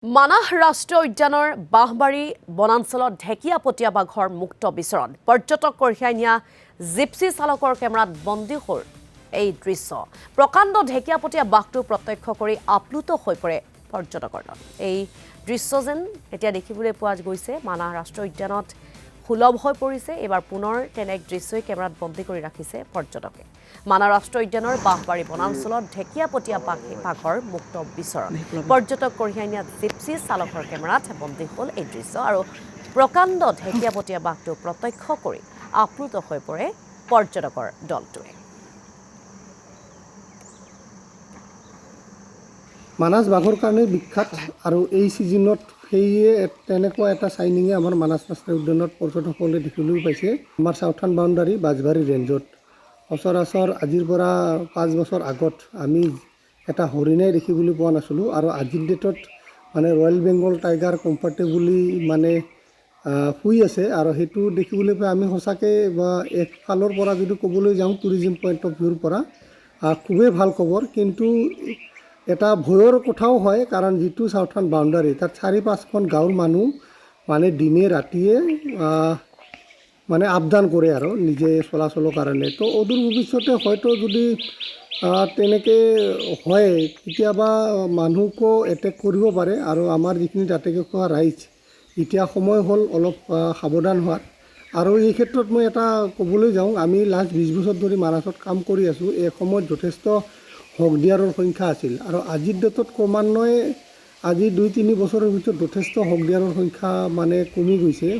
মানাহ ৰাষ্ট্ৰীয় উদ্যানৰ বাঁহবাৰী বনাঞ্চলত ঢেকীয়াপতীয়া বাঘৰ মুক্ত বিচৰণ পৰ্যটক কঢ়িয়াই নিয়া জিপচি চালকৰ কেমেৰাত বন্দী হ'ল এই দৃশ্য প্ৰকাণ্ড ঢেকীয়াপতীয়া বাঘটো প্ৰত্যক্ষ কৰি আপ্লুত হৈ পৰে পৰ্যটকৰ দল এই দৃশ্য যেন এতিয়া দেখিবলৈ পোৱা গৈছে মানাহ ৰাষ্ট্ৰীয় উদ্যানত সুলভ হৈ পৰিছে এবাৰ পুনৰ তেনে এক দৃশ্যই কেমেৰাত বন্দী কৰি ৰাখিছে পৰ্যটকে মানাহ ৰাষ্ট্ৰীয় উদ্যানৰ বাঁহবাৰী বনাঞ্চলত ঢেকীয়াপতীয়া বাঘৰ মুক্ত বিচৰণ পৰ্যটক কঢ়িয়াই নিয়া জিপচি চালকৰ কেমেৰাত বন্দী হ'ল এই দৃশ্য আৰু প্ৰকাণ্ড ঢেকীয়াপতীয়া বাঘটো প্ৰত্যক্ষ কৰি আপ্লুত হৈ পৰে পৰ্যটকৰ দলটোৱে মানাহ বাঘৰ কাৰণে বিখ্যাত আৰু এই সিজনত সেয়ে তেনেকুৱা এটা চাইনিঙে আমাৰ মানাহ ৰাষ্ট্ৰীয় উদ্যানত পৰ্যটকসকলে দেখিবলৈ পাইছে আমাৰ সাউথাৰ্ণ বাউণ্ডাৰী বাজবাৰী ৰেঞ্জত সচৰাচৰ আজিৰ পৰা 5 বছৰ আগত আমি এটা হৰিণাই দেখিবলৈ পোৱা নাছিলোঁ আৰু আজিৰ ডেটত মানে ৰয়েল বেংগল টাইগাৰ কম্ফৰ্টেবলি মানে শুই আছে আৰু সেইটো দেখিবলৈ পাই আমি সঁচাকৈ একফালৰ পৰা যদি ক'বলৈ যাওঁ টুৰিজিম পইণ্ট অফ ভিউৰ পৰা খুবেই ভাল খবৰ কিন্তু এটা ভয়ৰ কথাও হয় কাৰণ যিটো সাউথাৰ্ণ বাউণ্ডাৰী তাত 4-5খন গাঁৱৰ মানুহ মানে দিনে ৰাতিয়ে মানে আবদান কৰে আৰু নিজে চলাচলৰ কাৰণে তো অদূৰ ভৱিষ্যতে হয়তো যদি তেনেকৈ হয় কেতিয়াবা মানুহকো এটেক কৰিব পাৰে আৰু আমাৰ যিখিনি তাতে খোৱা ৰাইজ এতিয়া সময় হ'ল অলপ সাৱধান হোৱাৰ আৰু এই ক্ষেত্ৰত মই এটা ক'বলৈ যাওঁ আমি লাষ্ট 20 বছৰ ধৰি মানাহত কাম কৰি আছোঁ এই সময়ত যথেষ্ট হক ডিয়াৰৰ সংখ্যা আছিল আৰু আজিৰ ডেটত ক্ৰমান্বয়ে আজি 2-3 বছৰৰ ভিতৰত যথেষ্ট হক ডিয়াৰৰ সংখ্যা মানে কমি গৈছে